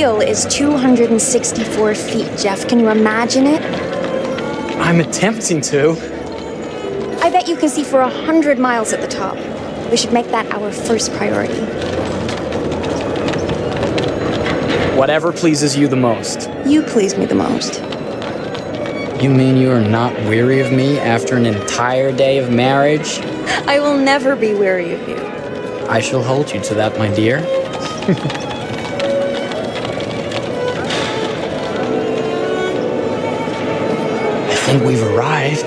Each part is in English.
wheel is 264 feet, Jeff. Can you imagine it? I'm attempting to. I bet you can see for 100 miles at the top. We should make that our first priority. Whatever pleases you the most. You please me the most. You mean you are not weary of me after an entire day of marriage? I will never be weary of you. I shall hold you to that, my dear. I think we've arrived.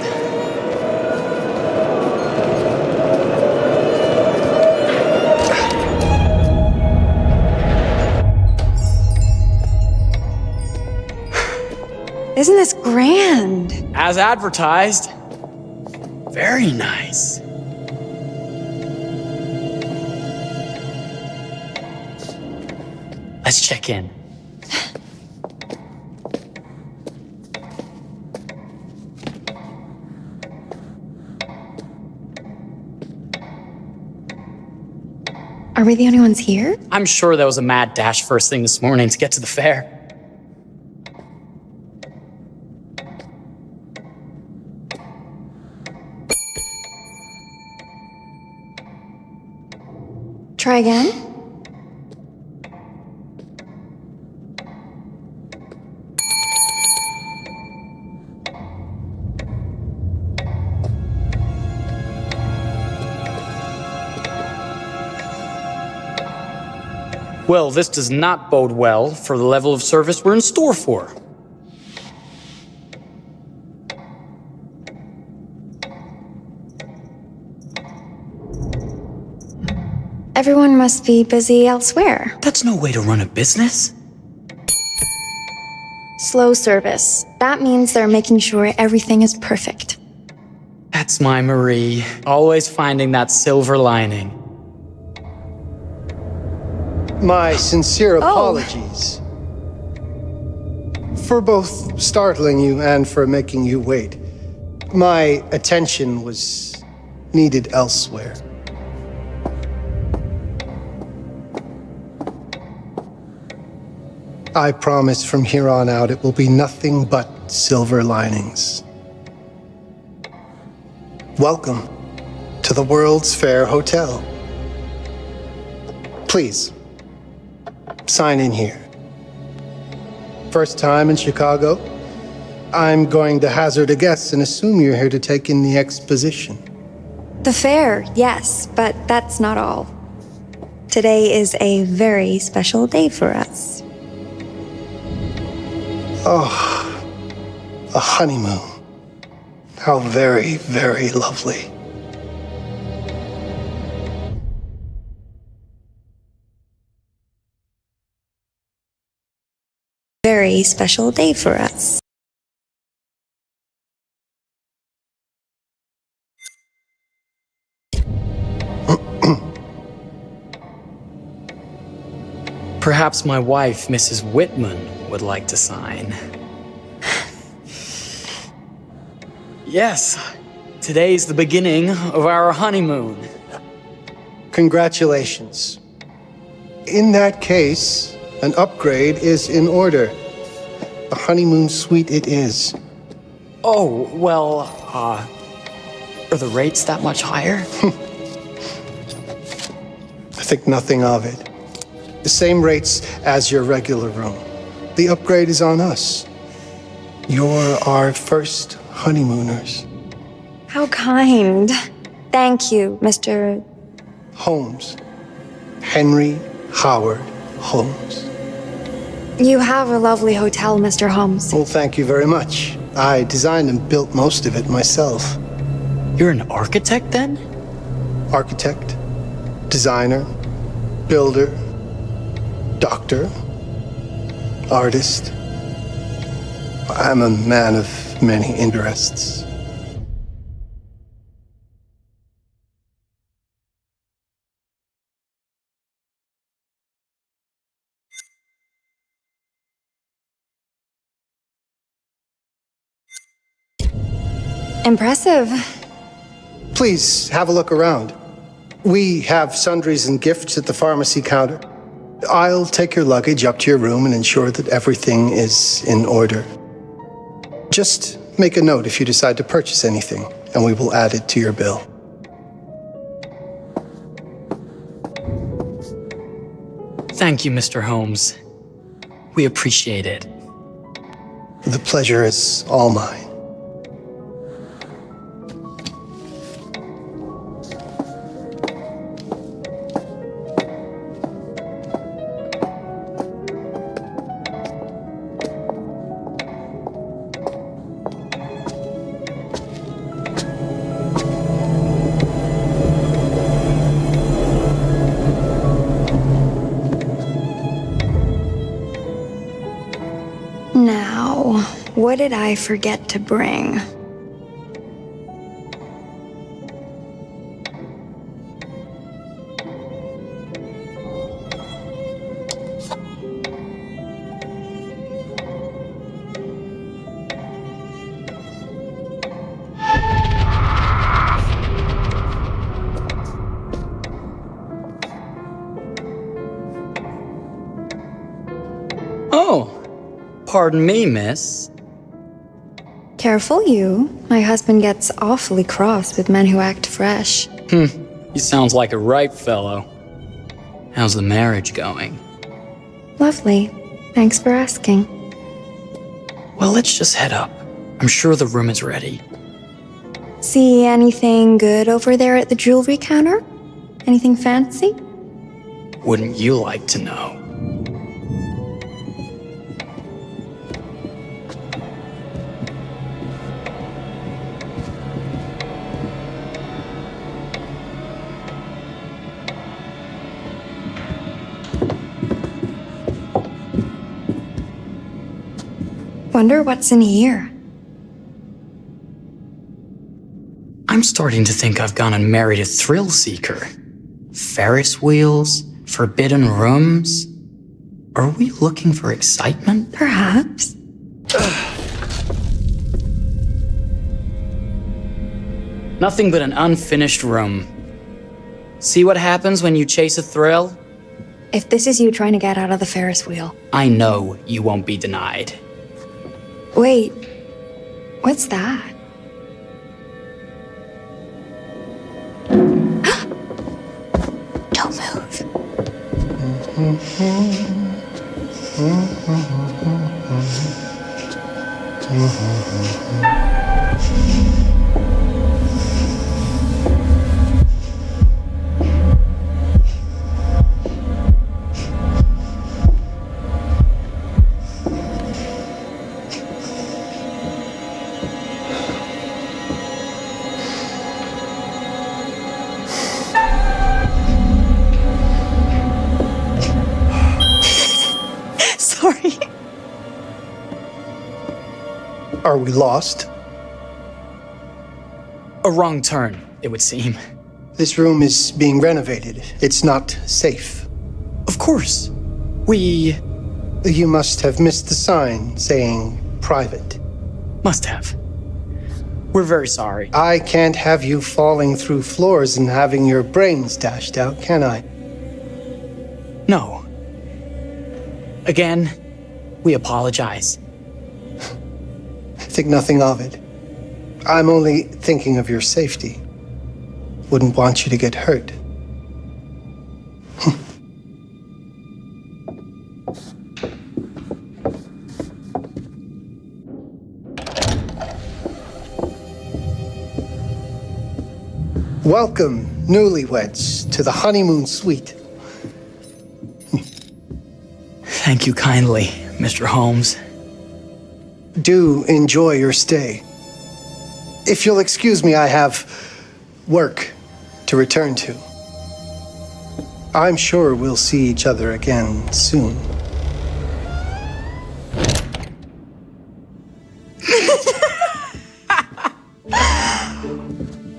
Isn't this grand? As advertised. Very nice. Let's check in. Are we the only ones here? I'm sure that was a mad dash first thing this morning to get to the fair. Try again? Well, this does not bode well for the level of service we're in store for. Everyone must be busy elsewhere. That's no way to run a business. Slow service. That means they're making sure everything is perfect. That's my Marie. Always finding that silver lining. My sincere apologies for both startling you and for making you wait. My attention was needed elsewhere. I promise from here on out it will be nothing but silver linings. Welcome to the World's Fair Hotel. Please, sign in here. First time in Chicago? I'm going to hazard a guess and assume you're here to take in the exposition. The fair, yes, but that's not all. Today is a very special day for us. Oh, a honeymoon. How very, very lovely. Very special day for us. Perhaps my wife, Mrs. Whitman, would like to sign. Yes, today's the beginning of our honeymoon. Congratulations. In that case, an upgrade is in order. A honeymoon suite it is. Oh, well, are the rates that much higher? I think nothing of it. The same rates as your regular room. The upgrade is on us. You're our first honeymooners. How kind. Thank you, Mr. Holmes. Henry Howard Holmes. You have a lovely hotel, Mr. Holmes. Well, thank you very much. I designed and built most of it myself. You're an architect, then? Architect, designer, builder, doctor, artist. I'm a man of many interests. Impressive. Please have a look around. We have sundries and gifts at the pharmacy counter. I'll take your luggage up to your room and ensure that everything is in order. Just make a note if you decide to purchase anything, and we will add it to your bill. Thank you, Mr. Holmes. We appreciate it. The pleasure is all mine. Now, what did I forget to bring? Oh, pardon me, miss. Careful you. My husband gets awfully cross with men who act fresh. He sounds like a ripe fellow. How's the marriage going? Lovely. Thanks for asking. Well, let's just head up. I'm sure the room is ready. See anything good over there at the jewelry counter? Anything fancy? Wouldn't you like to know? Wonder what's in here. I'm starting to think I've gone and married a thrill seeker. Ferris wheels, forbidden rooms. Are we looking for excitement? Perhaps. Nothing but an unfinished room. See what happens when you chase a thrill? If this is you trying to get out of the Ferris wheel. I know you won't be denied. Wait, what's that? Don't move. Sorry. Are we lost? A wrong turn, it would seem. This room is being renovated. It's not safe. Of course. We You must have missed the sign saying private. must have. We're very sorry. I can't have you falling through floors and having your brains dashed out, can I? No. Again, we apologize. Think nothing of it. I'm only thinking of your safety. Wouldn't want you to get hurt. Welcome, newlyweds, to the honeymoon suite. Thank you kindly, Mr. Holmes. Do enjoy your stay. If you'll excuse me, I have work to return to. I'm sure we'll see each other again soon.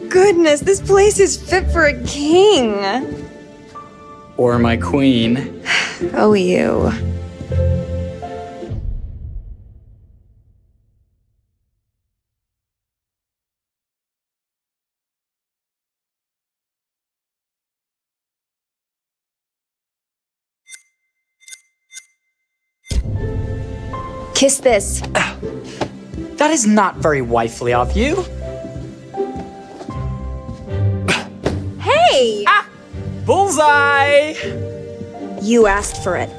Goodness, this place is fit for a king. Or my queen. Oh, you. Kiss this. That is not very wifely of you. Hey! Bullseye! You asked for it.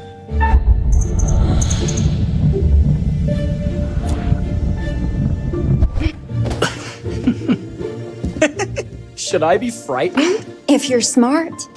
Should I be frightened? If you're smart.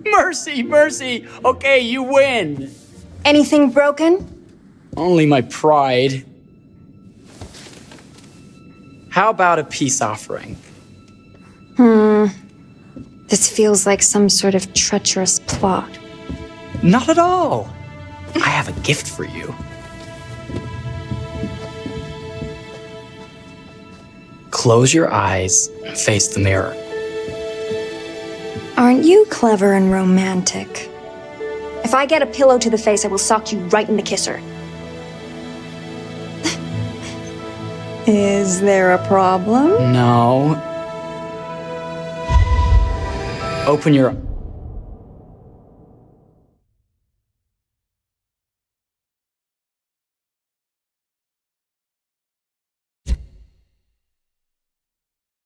Mercy, mercy! Okay, you win! Anything broken? Only my pride. How about a peace offering? This feels like some sort of treacherous plot. Not at all. I have a gift for you. Close your eyes and face the mirror. Aren't you clever and romantic? If I get a pillow to the face, I will sock you right in the kisser. Is there a problem? No. Open your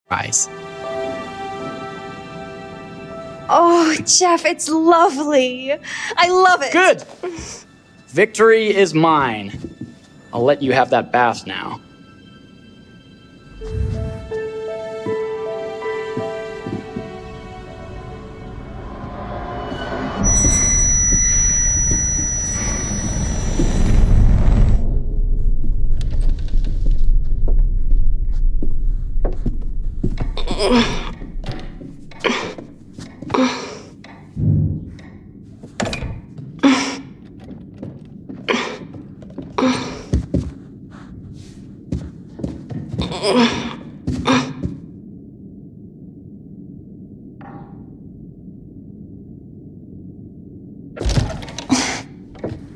eyes. Oh, Jeff, it's lovely. I love it. Good. Victory is mine. I'll let you have that bath now.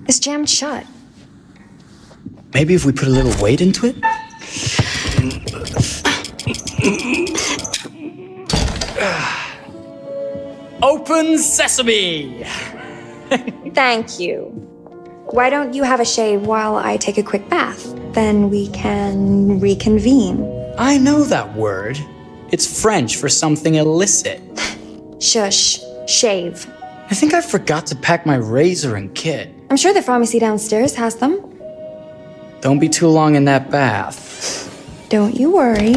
It's jammed shut. Maybe if we put a little weight into it? Open sesame! Thank you. Why don't you have a shave while I take a quick bath? Then we can reconvene. I know that word. It's French for something illicit. Shush. Shave. I think I forgot to pack my razor and kit. I'm sure the pharmacy downstairs has them. Don't be too long in that bath. Don't you worry.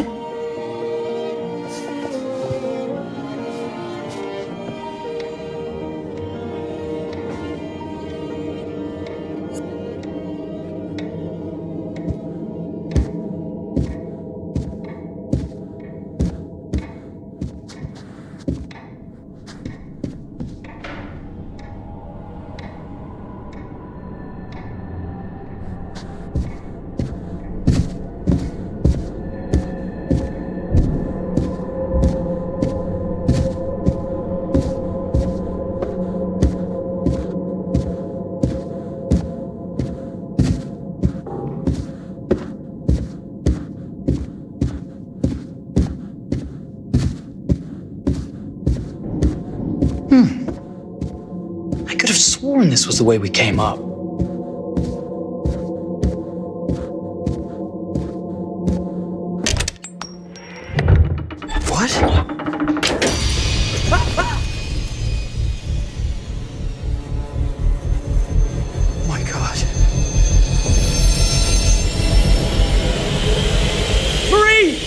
I could have sworn this was the way we came up. What? Oh my God. Marie!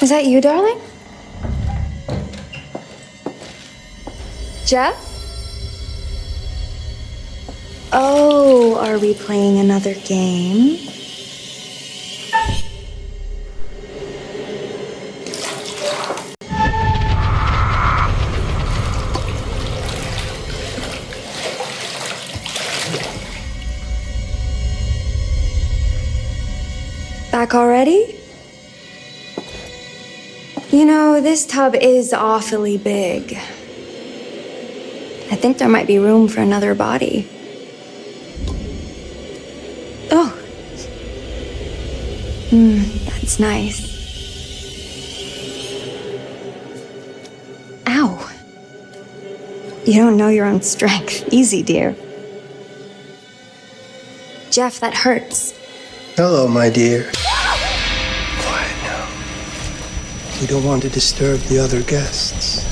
Is that you, darling? Jeff? Oh, are we playing another game? Back already? You know, this tub is awfully big. I think there might be room for another body. Oh. That's nice. Ow. You don't know your own strength. Easy, dear. Jeff, that hurts. Hello, my dear. Quiet now. We don't want to disturb the other guests.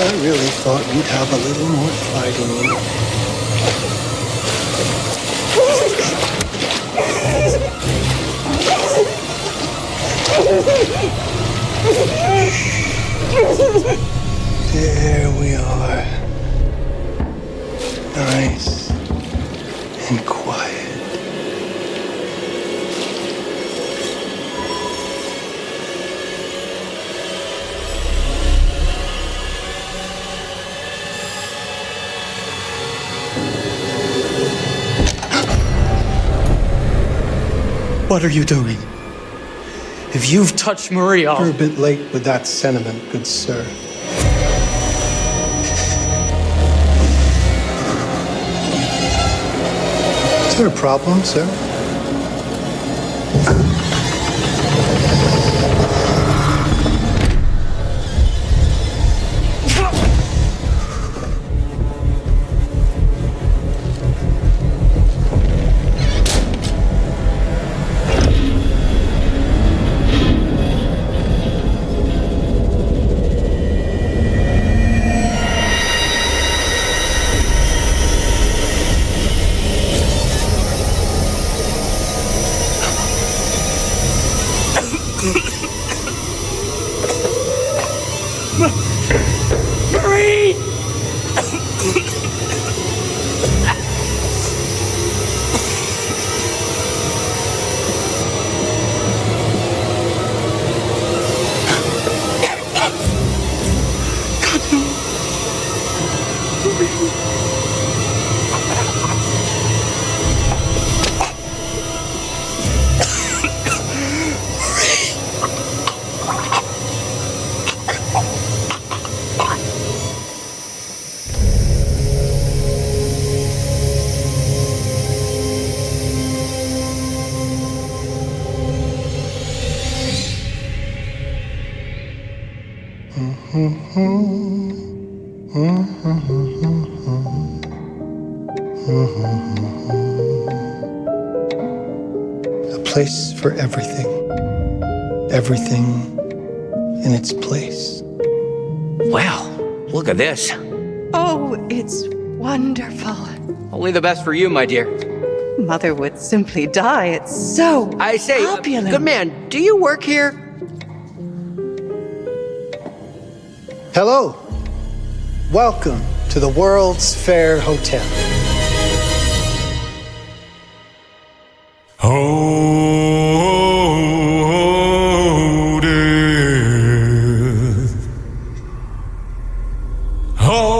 I really thought we'd have a little more fighting in it. There we are. Nice and quiet. What are you doing? If you've touched Maria, You're a bit late with that sentiment, good sir. Is there a problem, sir? Marie! A place for everything. Everything in its place. Wow, look at this. Oh, it's wonderful. Only the best for you, my dear. Mother would simply die. It's so I say, opulent. good man, do you work here? Hello. Welcome to the World's Fair Hotel. Oh, death. Oh,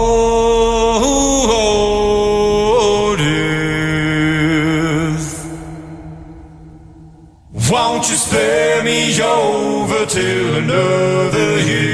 death. Won't you spare me over till another year?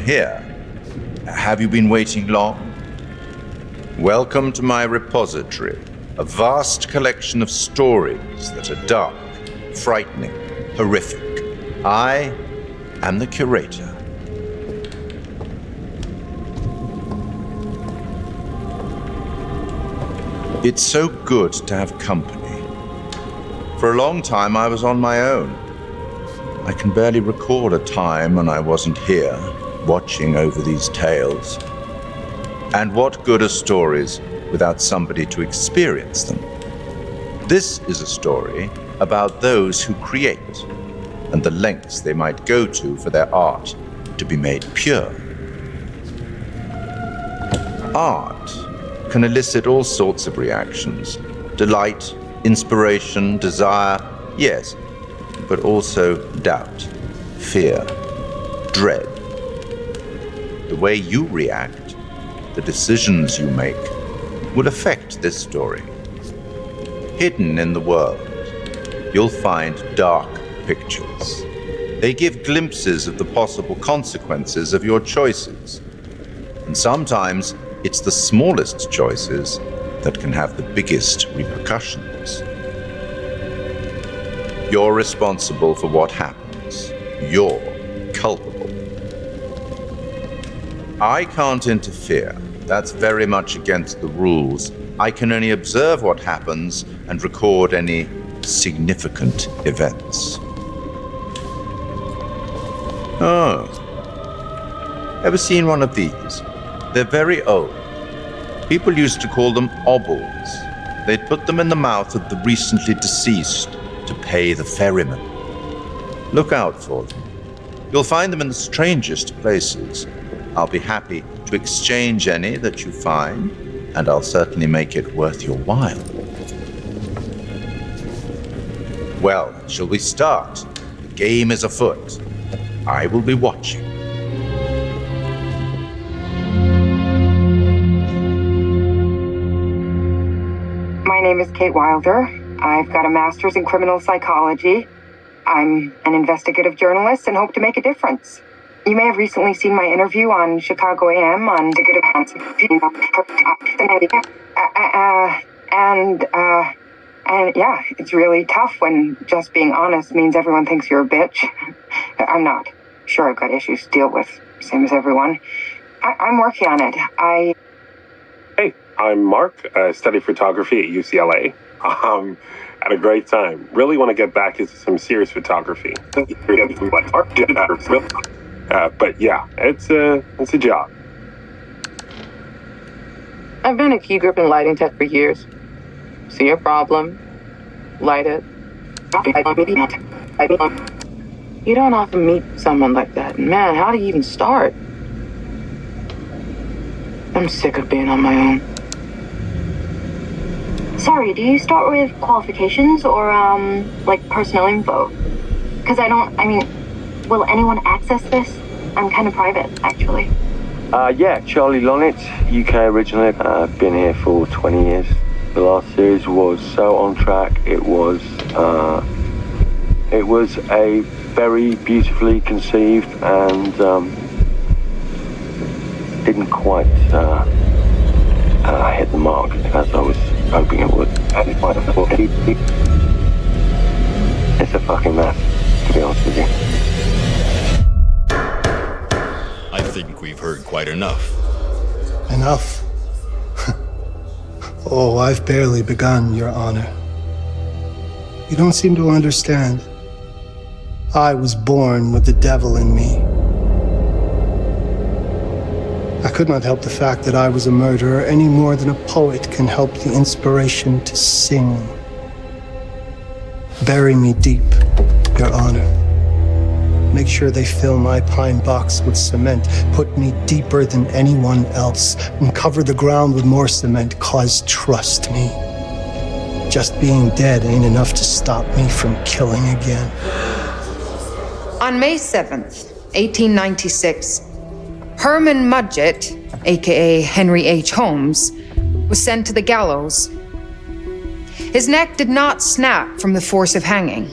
here. Have you been waiting long? Welcome to my repository, a vast collection of stories that are dark, frightening, horrific. I am the curator. It's so good to have company. For a long time, I was on my own. I can barely recall a time when I wasn't here, watching over these tales. And what good are stories without somebody to experience them? This is a story about those who create, and the lengths they might go to for their art to be made pure. Art can elicit all sorts of reactions. Delight, inspiration, desire, yes, but also doubt, fear, dread. The way you react, the decisions you make, will affect this story. Hidden in the world, you'll find dark pictures. They give glimpses of the possible consequences of your choices. And sometimes it's the smallest choices that can have the biggest repercussions. You're responsible for what happens. You're culpable. I can't interfere. That's very much against the rules. I can only observe what happens and record any significant events. Oh. Ever seen one of these? They're very old. People used to call them obbles. They'd put them in the mouth of the recently deceased to pay the ferryman. Look out for them. You'll find them in the strangest places. I'll be happy to exchange any that you find, and I'll certainly make it worth your while. Well, shall we start? The game is afoot. I will be watching. My name is Kate Wilder. I've got a master's in criminal psychology. I'm an investigative journalist and hope to make a difference. You may have recently seen my interview on Chicago AM on and yeah, it's really tough when just being honest means everyone thinks you're a bitch. I'm not. Sure, I've got issues to deal with, same as everyone. I'm working on it. Hey, I'm Mark. I study photography at UCLA. Had a great time. Really want to get back into some serious photography. But yeah, it's a job. I've been a key grip and lighting tech for years. See a problem, light it. You don't often meet someone like that. Man, how do you even start? I'm sick of being on my own. Sorry, do you start with qualifications or, like personnel info? Because will anyone access this? I'm kind of private, actually. Yeah, Charlie Lonitz, UK originally. I've been here for 20 years. The last series was so on track. It was a very beautifully conceived and didn't quite hit the mark as I was hoping it would. It's a fucking mess, to be honest with you. I think we've heard quite enough. Enough? Oh, I've barely begun, Your Honor. You don't seem to understand. I was born with the devil in me. I could not help the fact that I was a murderer any more than a poet can help the inspiration to sing. Bury me deep, Your Honor. Make sure they fill my pine box with cement. Put me deeper than anyone else. And cover the ground with more cement, 'cause trust me, just being dead ain't enough to stop me from killing again. On May 7th, 1896, Herman Mudgett, aka Henry H. Holmes, was sent to the gallows. His neck did not snap from the force of hanging.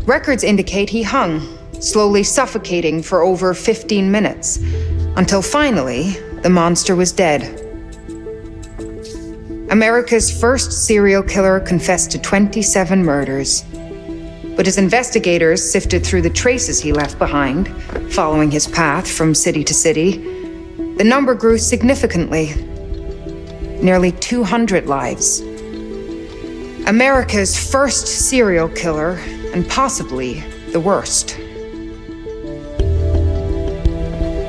Records indicate he hung slowly suffocating for over 15 minutes, until finally, the monster was dead. America's first serial killer confessed to 27 murders. But as investigators sifted through the traces he left behind, following his path from city to city, the number grew significantly. Nearly 200 lives. America's first serial killer, and possibly the worst.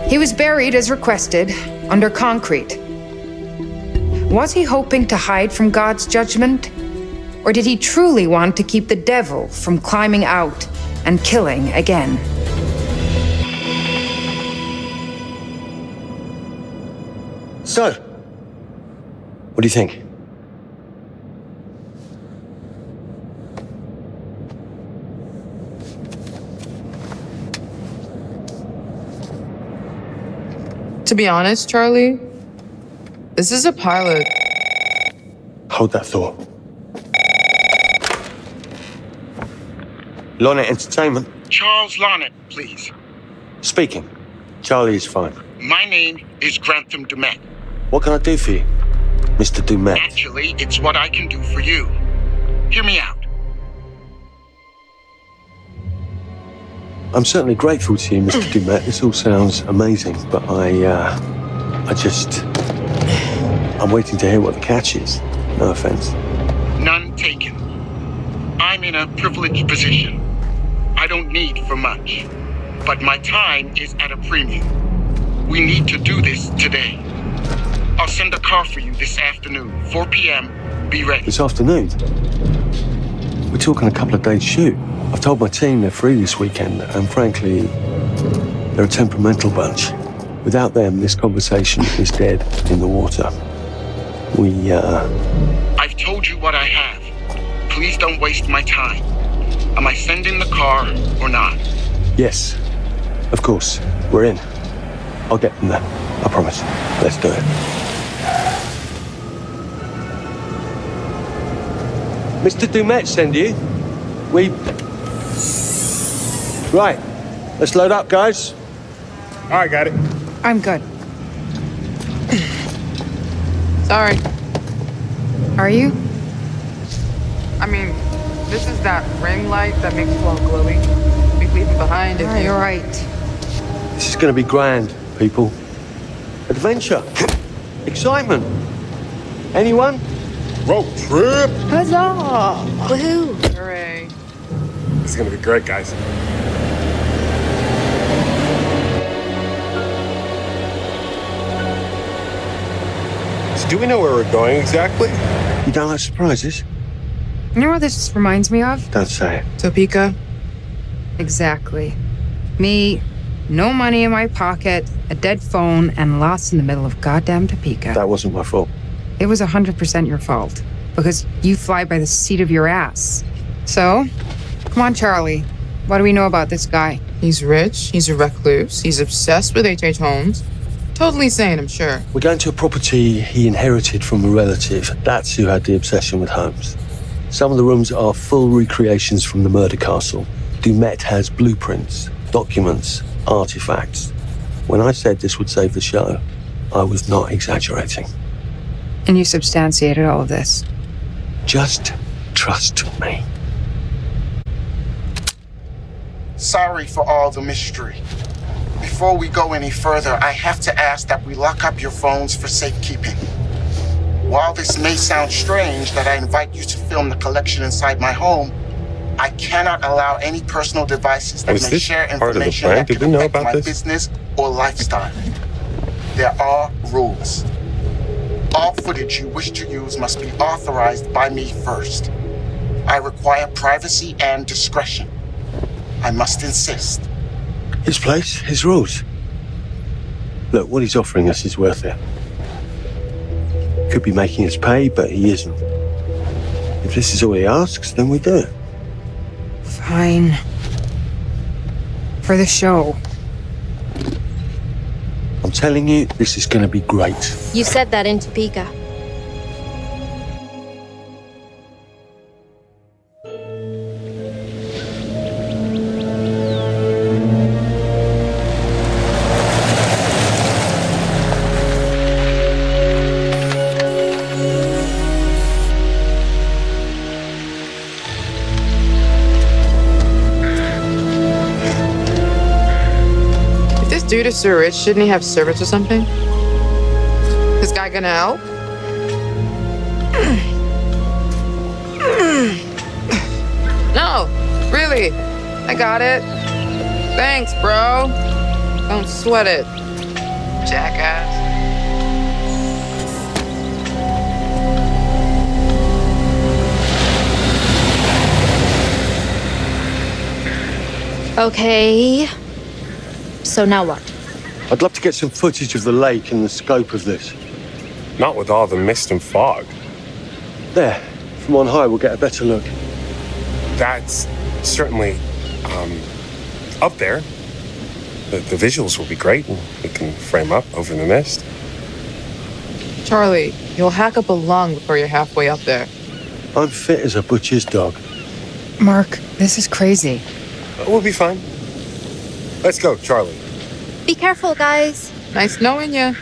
He was buried as requested, under concrete. Was he hoping to hide from God's judgment? Or did he truly want to keep the devil from climbing out and killing again? So, what do you think? To be honest, Charlie, this is a pilot. Hold that thought. Lonnet Entertainment. Charles Lonnet, please. Speaking. Charlie is fine. My name is Grantham Dumet. What can I do for you, Mr. Dumet? Actually, it's what I can do for you. Hear me out. I'm certainly grateful to you, Mr. Dumet. This all sounds amazing, but I'm waiting to hear what the catch is. No offense. None taken. I'm in a privileged position. I don't need for much, but my time is at a premium. We need to do this today. I'll send a car for you this afternoon, 4 p.m. Be ready. This afternoon? We're talking a couple of days shoot. I've told my team they're free this weekend, and frankly, they're a temperamental bunch. Without them, this conversation is dead in the water. I've told you what I have. Please don't waste my time. Am I sending the car or not? Yes, of course. We're in. I'll get them there. I promise. Let's do it. Mr. Dumet send you. Right. Let's load up, guys. All right, got it. I'm good. Sorry. Are you? I mean, this is that ring light that makes you all glowy. We leave it behind if You're right. This is going to be grand, people. Adventure. Excitement. Anyone? Road trip. Huzzah! Woohoo! Hooray. This is gonna be great, guys. So do we know where we're going exactly? You don't like surprises? You know what this reminds me of? Don't say it. Topeka? Exactly. Me, no money in my pocket, a dead phone, and lost in the middle of goddamn Topeka. That wasn't my fault. It was 100% your fault. Because you fly by the seat of your ass. So, come on, Charlie. What do we know about this guy? He's rich, he's a recluse, he's obsessed with H.H. Holmes. Totally sane, I'm sure. We're going to a property he inherited from a relative. That's who had the obsession with Holmes. Some of the rooms are full recreations from the murder castle. Dumet has blueprints, documents, artifacts. When I said this would save the show, I was not exaggerating. And you substantiated all of this. Just trust me. Sorry for all the mystery. Before we go any further, I have to ask that we lock up your phones for safekeeping. While this may sound strange that I invite you to film the collection inside my home, I cannot allow any personal devices that may share information that could affect my business or lifestyle. There are rules. All footage you wish to use must be authorized by me first. I require privacy and discretion. I must insist. His place, his rules. Look, what he's offering us is worth it. Could be making us pay, but he isn't. If this is all he asks, then we do it. Fine. For the show. I'm telling you, this is going to be great. You said that in Topeka. dude is so rich, shouldn't he have servants or something? This guy gonna help? No, really. I got it. Thanks, bro. Don't sweat it, jackass. Okay. So now what? I'd love to get some footage of the lake and the scope of this. Not with all the mist and fog. There, from on high, we'll get a better look. That's certainly, up there. The visuals will be great, and we can frame up over the mist. Charlie, you'll hack up a lung before you're halfway up there. I'm fit as a butcher's dog. Mark, this is crazy. We'll be fine. Let's go, Charlie. Be careful, guys. Nice knowing you.